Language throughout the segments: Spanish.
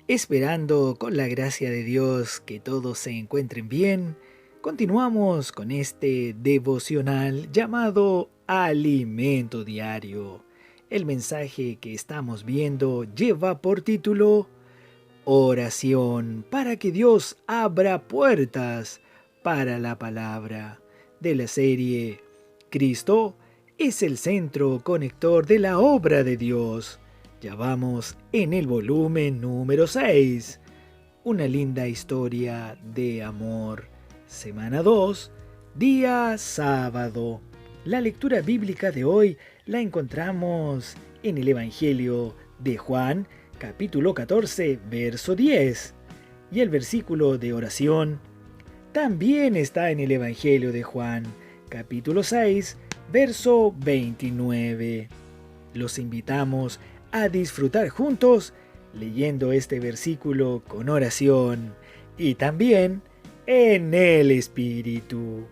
Esperando con la gracia de Dios que todos se encuentren bien, continuamos con este devocional llamado Alimento Diario. El mensaje que estamos viendo lleva por título Oración para que Dios abra puertas para la palabra, de la serie Cristo es el centro conector de la obra de Dios. Ya vamos en el volumen número 6. Una linda historia de amor. Semana 2, día sábado. La lectura bíblica de hoy la encontramos en el Evangelio de Juan, capítulo 14, verso 10. Y el versículo de oración también está en el Evangelio de Juan, capítulo 6, verso 29. Los invitamos a disfrutar juntos leyendo este versículo con oración y también en el Espíritu.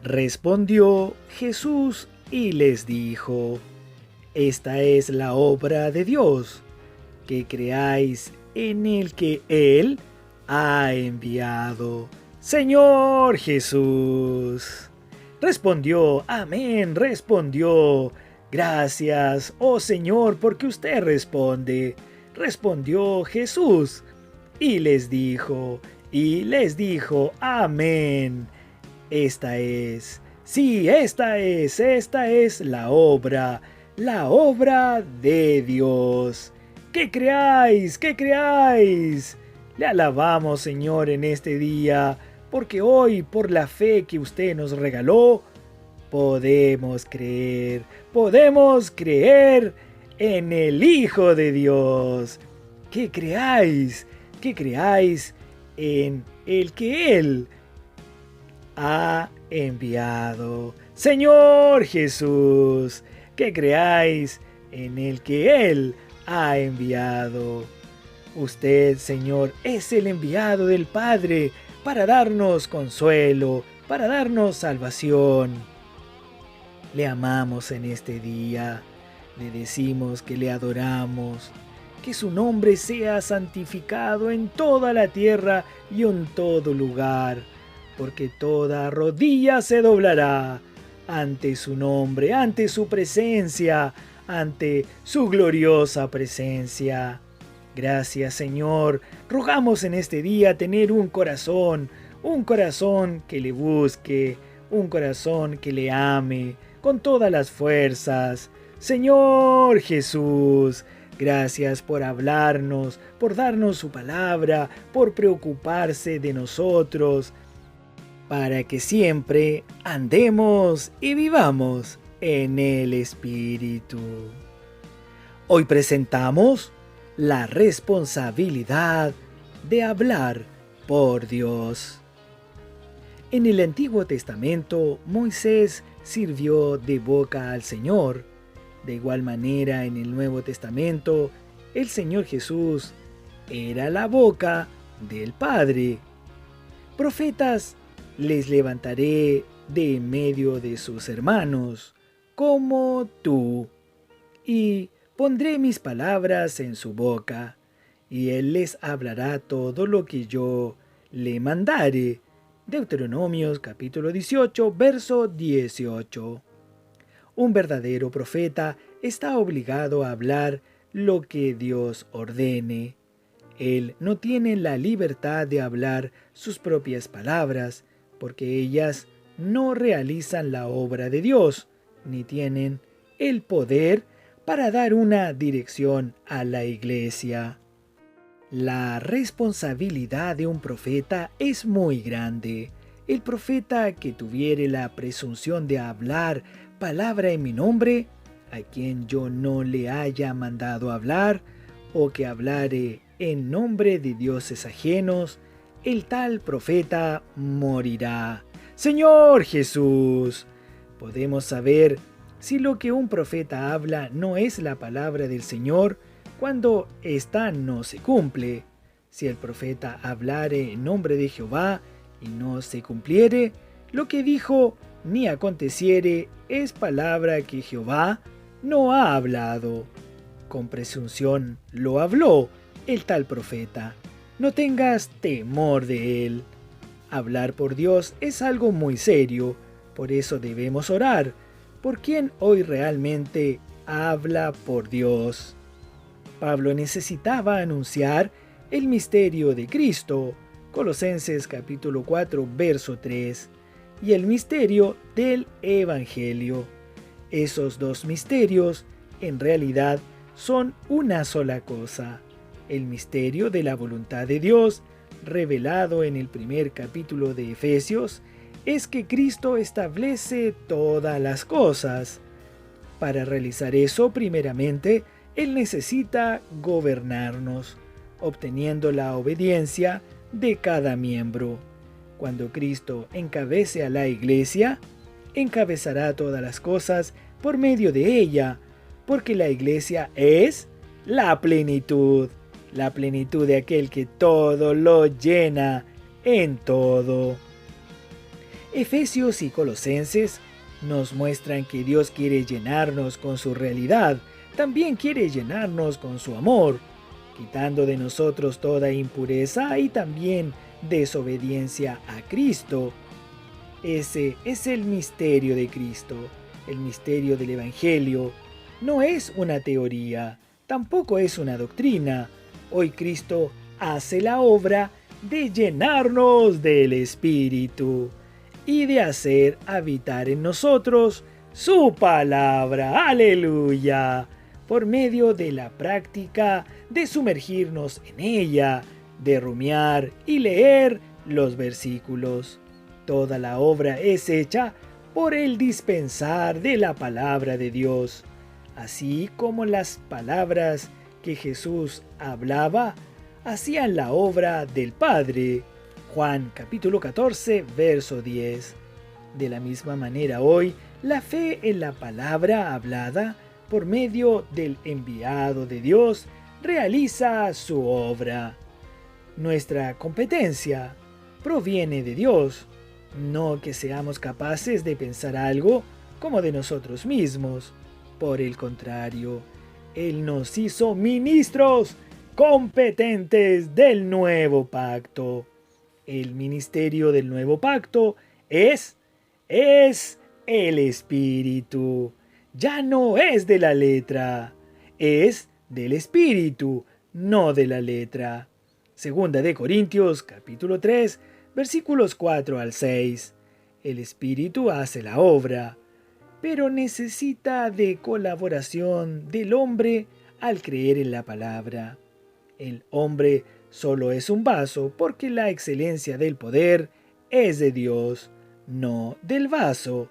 Respondió Jesús y les dijo: Esta es la obra de Dios, que creáis en el que Él ha enviado. Señor Jesús. Respondió, amén, respondió. Gracias, oh Señor, porque usted responde. Respondió Jesús y les dijo, amén. Esta es la obra de Dios. Que creáis. Le alabamos, Señor, en este día, porque hoy, por la fe que usted nos regaló, podemos creer en el Hijo de Dios. Que creáis en el que Él ha enviado. Señor Jesús, que creáis en el que Él ha enviado. Usted, Señor, es el enviado del Padre para darnos consuelo, para darnos salvación. Le amamos en este día, le decimos que le adoramos, que su nombre sea santificado en toda la tierra y en todo lugar, porque toda rodilla se doblará ante su nombre, ante su presencia, ante su gloriosa presencia. Gracias, Señor. Rogamos en este día tener un corazón que le busque, un corazón que le ame con todas las fuerzas. Señor Jesús, gracias por hablarnos, por darnos su palabra, por preocuparse de nosotros, para que siempre andemos y vivamos en el Espíritu. Hoy presentamos la responsabilidad de hablar por Dios. En el Antiguo Testamento, Moisés sirvió de boca al Señor. De igual manera, en el Nuevo Testamento, el Señor Jesús era la boca del Padre. Profetas les levantaré de en medio de sus hermanos, como tú, y pondré mis palabras en su boca, y él les hablará todo lo que yo le mandare. Deuteronomios capítulo 18, verso 18. Un verdadero profeta está obligado a hablar lo que Dios ordene. Él no tiene la libertad de hablar sus propias palabras, porque ellas no realizan la obra de Dios, ni tienen el poder para dar una dirección a la iglesia. La responsabilidad de un profeta es muy grande. El profeta que tuviere la presunción de hablar palabra en mi nombre, a quien yo no le haya mandado hablar, o que hablare en nombre de dioses ajenos, el tal profeta morirá. Señor Jesús, podemos saber si lo que un profeta habla no es la palabra del Señor cuando ésta no se cumple. Si el profeta hablare en nombre de Jehová y no se cumpliere, lo que dijo ni aconteciere es palabra que Jehová no ha hablado. Con presunción lo habló, el tal profeta. No tengas temor de él. Hablar por Dios es algo muy serio, por eso debemos orar por quien hoy realmente habla por Dios. Pablo necesitaba anunciar el misterio de Cristo, Colosenses capítulo 4, verso 3, y el misterio del Evangelio. Esos dos misterios en realidad son una sola cosa: el misterio de la voluntad de Dios, revelado en el primer capítulo de Efesios, es que Cristo establece todas las cosas. Para realizar eso, primeramente, Él necesita gobernarnos, obteniendo la obediencia de cada miembro. Cuando Cristo encabece a la Iglesia, encabezará todas las cosas por medio de ella, porque la Iglesia es la plenitud de aquel que todo lo llena en todo. Efesios y Colosenses nos muestran que Dios quiere llenarnos con su realidad, también quiere llenarnos con su amor, quitando de nosotros toda impureza y también desobediencia a Cristo. Ese es el misterio de Cristo, el misterio del Evangelio. No es una teoría, tampoco es una doctrina. Hoy Cristo hace la obra de llenarnos del Espíritu y de hacer habitar en nosotros su palabra. ¡Aleluya! Por medio de la práctica de sumergirnos en ella, de rumiar y leer los versículos. Toda la obra es hecha por el dispensar de la palabra de Dios, así como las palabras que Jesús hablaba hacían la obra del Padre. Juan capítulo 14, verso 10. De la misma manera hoy, la fe en la palabra hablada por medio del enviado de Dios realiza su obra. Nuestra competencia proviene de Dios, no que seamos capaces de pensar algo como de nosotros mismos. Por el contrario, Él nos hizo ministros competentes del nuevo pacto. El ministerio del nuevo pacto es el Espíritu. Ya no es de la letra, es del Espíritu, no de la letra. Segunda de Corintios, capítulo 3, versículos 4 al 6. El Espíritu hace la obra, pero necesita de colaboración del hombre al creer en la palabra. El hombre solo es un vaso porque la excelencia del poder es de Dios, no del vaso.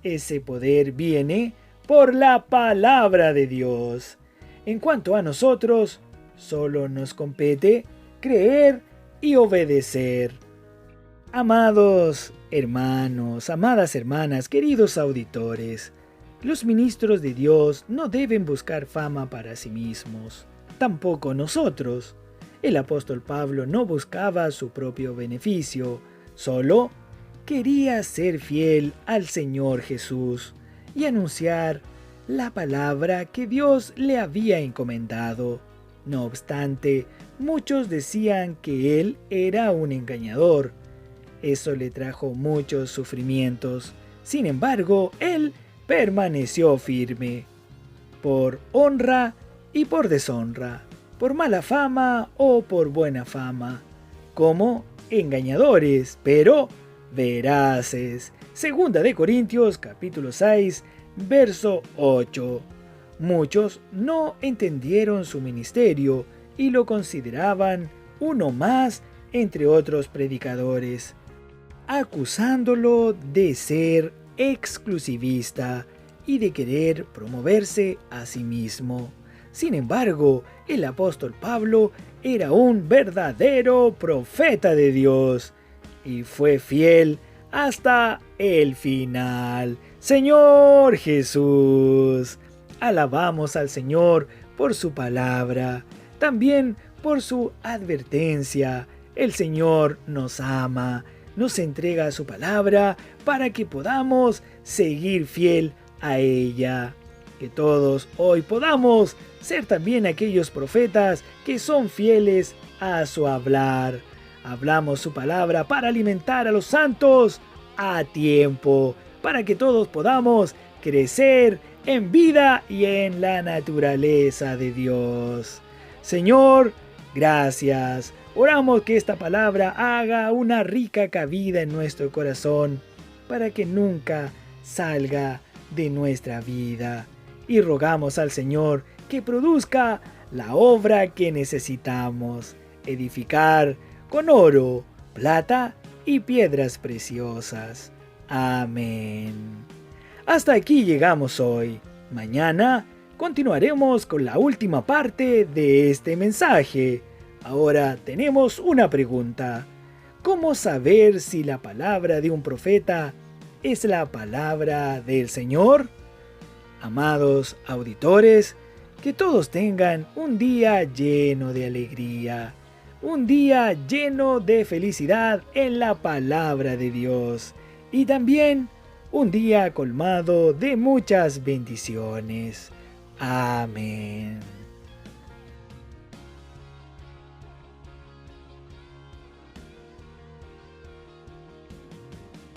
Ese poder viene por la palabra de Dios. En cuanto a nosotros, solo nos compete creer y obedecer. Amados hermanos, amadas hermanas, queridos auditores, los ministros de Dios no deben buscar fama para sí mismos, tampoco nosotros. El apóstol Pablo no buscaba su propio beneficio, solo quería ser fiel al Señor Jesús y anunciar la palabra que Dios le había encomendado. No obstante, muchos decían que él era un engañador. Eso le trajo muchos sufrimientos. Sin embargo, él permaneció firme, por honra y por deshonra, por mala fama o por buena fama, como engañadores, pero veraces. Segunda de Corintios, capítulo 6, verso 8. Muchos no entendieron su ministerio y lo consideraban uno más entre otros predicadores, acusándolo de ser exclusivista y de querer promoverse a sí mismo. Sin embargo, el apóstol Pablo era un verdadero profeta de Dios y fue fiel hasta el final. Señor Jesús, alabamos al Señor por su palabra, también por su advertencia. El Señor nos ama, nos entrega su palabra para que podamos seguir fiel a ella. Que todos hoy podamos ser también aquellos profetas que son fieles a su hablar. Hablamos su palabra para alimentar a los santos a tiempo, para que todos podamos crecer en vida y en la naturaleza de Dios. Señor, gracias. Oramos que esta palabra haga una rica cabida en nuestro corazón para que nunca salga de nuestra vida. Y rogamos al Señor que produzca la obra que necesitamos, edificar con oro, plata y piedras preciosas. Amén. Hasta aquí llegamos hoy. Mañana continuaremos con la última parte de este mensaje. Ahora tenemos una pregunta. ¿Cómo saber si la palabra de un profeta es la palabra del Señor? Amados auditores, que todos tengan un día lleno de alegría, un día lleno de felicidad en la palabra de Dios y también un día colmado de muchas bendiciones. Amén.